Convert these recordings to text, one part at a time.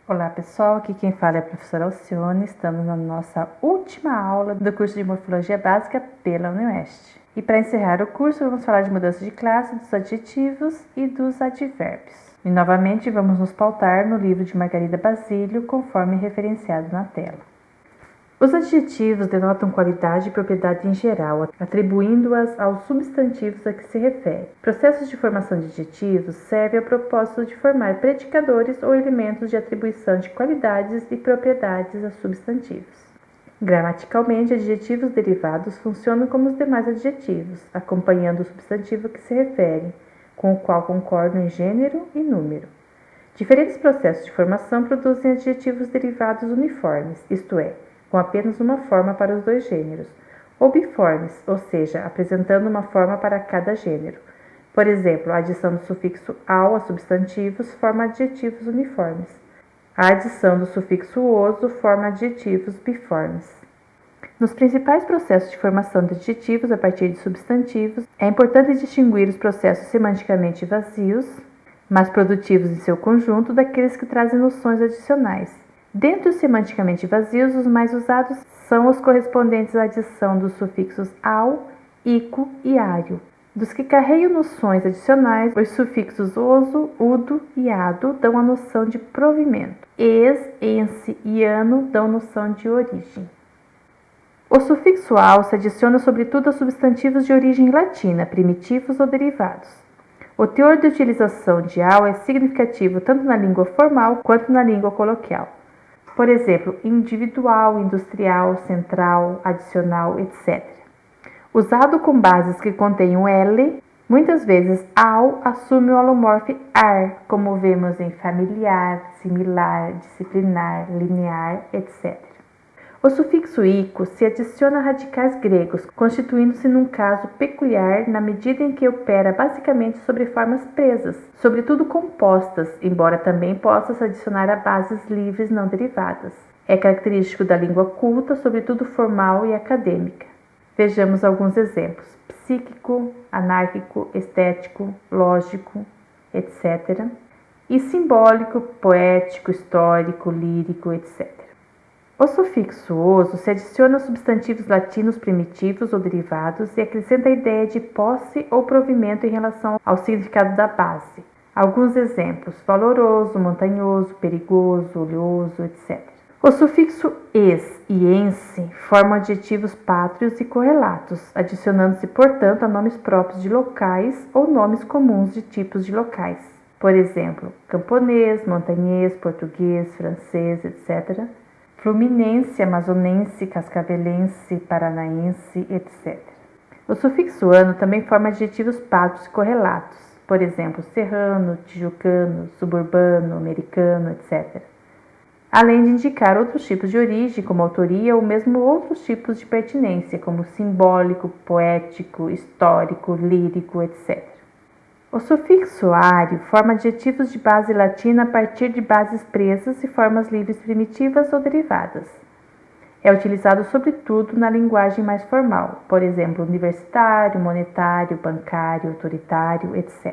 Olá pessoal, aqui quem fala é a professora Alcione. Estamos na nossa última aula do curso de Morfologia Básica pela UniOeste. E para encerrar o curso, vamos falar de mudança de classe, dos adjetivos e dos advérbios. E novamente vamos nos pautar no livro de Margarida Basílio, conforme referenciado na tela. Os adjetivos denotam qualidade e propriedade em geral, atribuindo-as aos substantivos a que se refere. Processos de formação de adjetivos servem ao propósito de formar predicadores ou elementos de atribuição de qualidades e propriedades a substantivos. Gramaticalmente, adjetivos derivados funcionam como os demais adjetivos, acompanhando o substantivo a que se refere, com o qual concordam em gênero e número. Diferentes processos de formação produzem adjetivos derivados uniformes, isto é, com apenas uma forma para os dois gêneros, ou biformes, ou seja, apresentando uma forma para cada gênero. Por exemplo, a adição do sufixo "ao" a substantivos forma adjetivos uniformes. A adição do sufixo "oso" forma adjetivos biformes. Nos principais processos de formação de adjetivos a partir de substantivos, é importante distinguir os processos semanticamente vazios, mas produtivos em seu conjunto, daqueles que trazem noções adicionais. Dentre os semanticamente vazios, os mais usados são os correspondentes à adição dos sufixos "ao", "ico" e "ário". Dos que carregam noções adicionais, os sufixos "oso", "udo" e "ado" dão a noção de provimento. "Es", "ense" e "ano" dão noção de origem. O sufixo "ao" se adiciona sobretudo a substantivos de origem latina, primitivos ou derivados. O teor de utilização de "ao" é significativo tanto na língua formal quanto na língua coloquial. Por exemplo, individual, industrial, central, adicional, etc. Usado com bases que contêm um L, muitas vezes "ao" assume o alomorfe "ar", como vemos em familiar, similar, disciplinar, linear, etc. O sufixo "ico" se adiciona a radicais gregos, constituindo-se num caso peculiar na medida em que opera basicamente sobre formas presas, sobretudo compostas, embora também possa se adicionar a bases livres não derivadas. É característico da língua culta, sobretudo formal e acadêmica. Vejamos alguns exemplos: psíquico, anárquico, estético, lógico, etc. E simbólico, poético, histórico, lírico, etc. O sufixo "oso" se adiciona a substantivos latinos primitivos ou derivados e acrescenta a ideia de posse ou provimento em relação ao significado da base. Alguns exemplos: valoroso, montanhoso, perigoso, oleoso, etc. O sufixo "es" e "ense" formam adjetivos pátrios e correlatos, adicionando-se, portanto, a nomes próprios de locais ou nomes comuns de tipos de locais. Por exemplo, camponês, montanhês, português, francês, etc., fluminense, amazonense, cascavelense, paranaense, etc. O sufixo "ano" também forma adjetivos pátrios e correlatos, por exemplo, serrano, tijucano, suburbano, americano, etc. Além de indicar outros tipos de origem, como autoria, ou mesmo outros tipos de pertinência, como simbólico, poético, histórico, lírico, etc. O sufixo "ário" forma adjetivos de base latina a partir de bases presas e formas livres primitivas ou derivadas. É utilizado sobretudo na linguagem mais formal, por exemplo, universitário, monetário, bancário, autoritário, etc.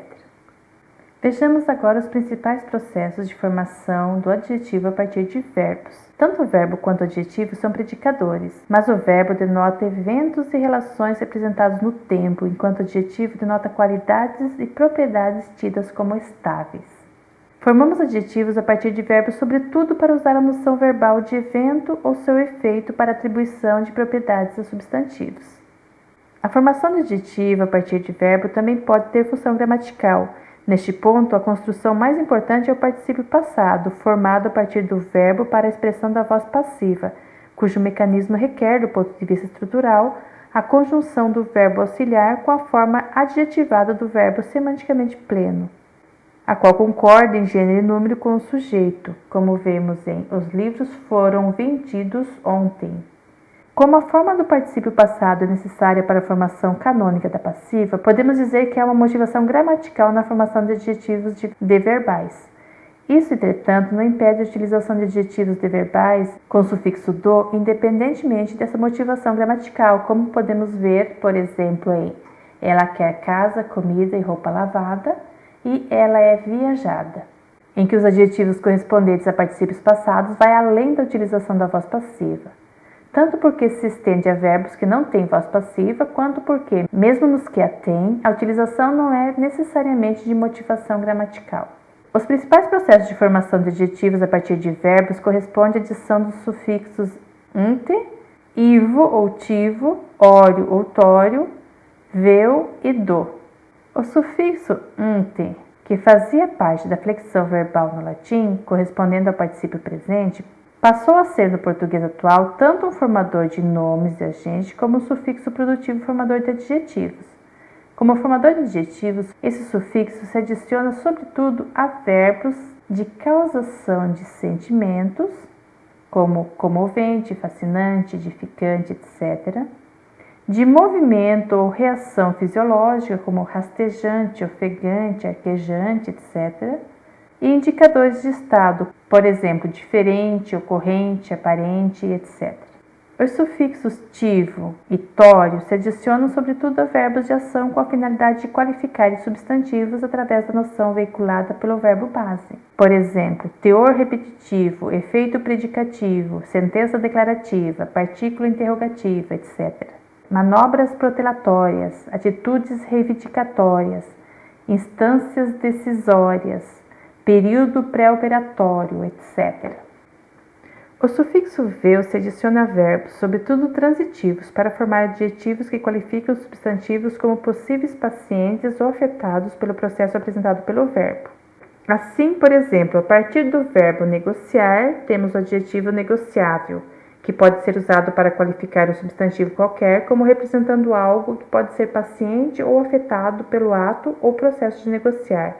Vejamos agora os principais processos de formação do adjetivo a partir de verbos. Tanto o verbo quanto o adjetivo são predicadores, mas o verbo denota eventos e relações representados no tempo, enquanto o adjetivo denota qualidades e propriedades tidas como estáveis. Formamos adjetivos a partir de verbos sobretudo para usar a noção verbal de evento ou seu efeito para atribuição de propriedades a substantivos. A formação de adjetivo a partir de verbo também pode ter função gramatical. Neste ponto, a construção mais importante é o particípio passado, formado a partir do verbo para a expressão da voz passiva, cujo mecanismo requer, do ponto de vista estrutural, a conjunção do verbo auxiliar com a forma adjetivada do verbo semanticamente pleno, a qual concorda em gênero e número com o sujeito, como vemos em "os livros foram vendidos ontem". Como a forma do particípio passado é necessária para a formação canônica da passiva, podemos dizer que há uma motivação gramatical na formação de adjetivos deverbais. Isso, entretanto, não impede a utilização de adjetivos deverbais com o sufixo "do", independentemente dessa motivação gramatical, como podemos ver, por exemplo, em "ela quer casa, comida e roupa lavada" e "ela é viajada". em que os adjetivos correspondentes a particípios passados vai além da utilização da voz passiva, tanto porque se estende a verbos que não têm voz passiva, quanto porque, mesmo nos que a têm, a utilização não é necessariamente de motivação gramatical. Os principais processos de formação de adjetivos a partir de verbos correspondem à adição dos sufixos ante, ivo ou tivo, óreo ou tório, veu e do. O sufixo ante, que fazia parte da flexão verbal no latim, correspondendo ao particípio presente, passou a ser no português atual tanto um formador de nomes de agentes como um sufixo produtivo formador de adjetivos. Como formador de adjetivos, esse sufixo se adiciona sobretudo a verbos de causação de sentimentos, como comovente, fascinante, edificante, etc., de movimento ou reação fisiológica, como rastejante, ofegante, arquejante, etc., e indicadores de estado, por exemplo, diferente, ocorrente, aparente, etc. Os sufixos tivo e tório se adicionam sobretudo a verbos de ação com a finalidade de qualificar substantivos através da noção veiculada pelo verbo base. Por exemplo, teor repetitivo, efeito predicativo, sentença declarativa, partícula interrogativa, etc. Manobras protelatórias, atitudes reivindicatórias, instâncias decisórias, período pré-operatório, etc. O sufixo veu se adiciona a verbos, sobretudo transitivos, para formar adjetivos que qualificam os substantivos como possíveis pacientes ou afetados pelo processo apresentado pelo verbo. Assim, por exemplo, a partir do verbo negociar, temos o adjetivo negociável, que pode ser usado para qualificar um substantivo qualquer como representando algo que pode ser paciente ou afetado pelo ato ou processo de negociar,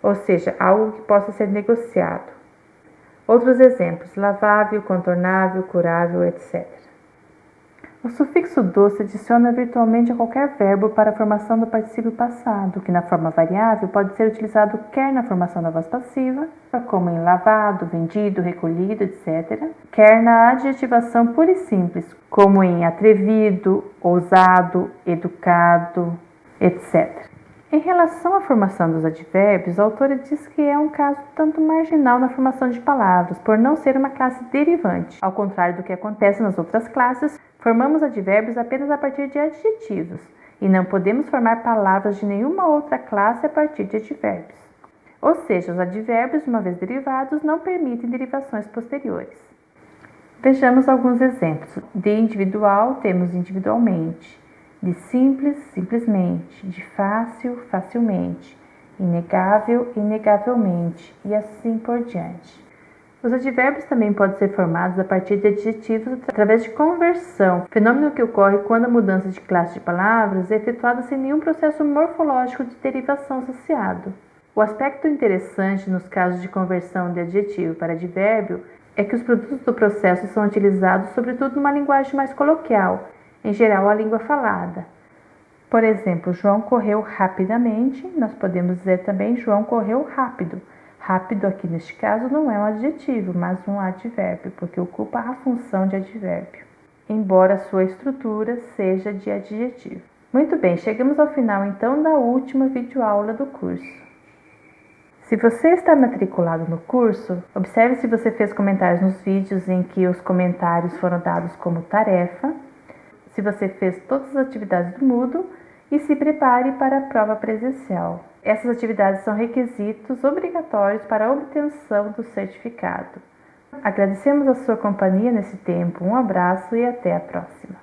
ou seja, algo que possa ser negociado. Outros exemplos: lavável, contornável, curável, etc. O sufixo do se adiciona virtualmente a qualquer verbo para a formação do particípio passado, que na forma variável pode ser utilizado quer na formação da voz passiva, como em lavado, vendido, recolhido, etc., quer na adjetivação pura e simples, como em atrevido, ousado, educado, etc. Em relação à formação dos advérbios, a autora diz que é um caso tanto marginal na formação de palavras, por não ser uma classe derivante. Ao contrário do que acontece nas outras classes, formamos advérbios apenas a partir de adjetivos, e não podemos formar palavras de nenhuma outra classe a partir de advérbios. Ou seja, os advérbios, uma vez derivados, não permitem derivações posteriores. Vejamos alguns exemplos. De individual, temos individualmente. De simples, simplesmente. De fácil, facilmente. Inegável, inegavelmente. E assim por diante. Os advérbios também podem ser formados a partir de adjetivos através de conversão, fenômeno que ocorre quando a mudança de classe de palavras é efetuada sem nenhum processo morfológico de derivação associado. O aspecto interessante nos casos de conversão de adjetivo para advérbio é que os produtos do processo são utilizados sobretudo numa linguagem mais coloquial, em geral a língua falada. Por exemplo, João correu rapidamente, nós podemos dizer também João correu rápido. Rápido aqui neste caso não é um adjetivo, mas um advérbio, porque ocupa a função de advérbio, embora sua estrutura seja de adjetivo. Muito bem, chegamos ao final então da última videoaula do curso. Se você está matriculado no curso, observe se você fez comentários nos vídeos em que os comentários foram dados como tarefa, se você fez todas as atividades do Moodle e se prepare para a prova presencial. Essas atividades são requisitos obrigatórios para a obtenção do certificado. Agradecemos a sua companhia nesse tempo, um abraço e até a próxima.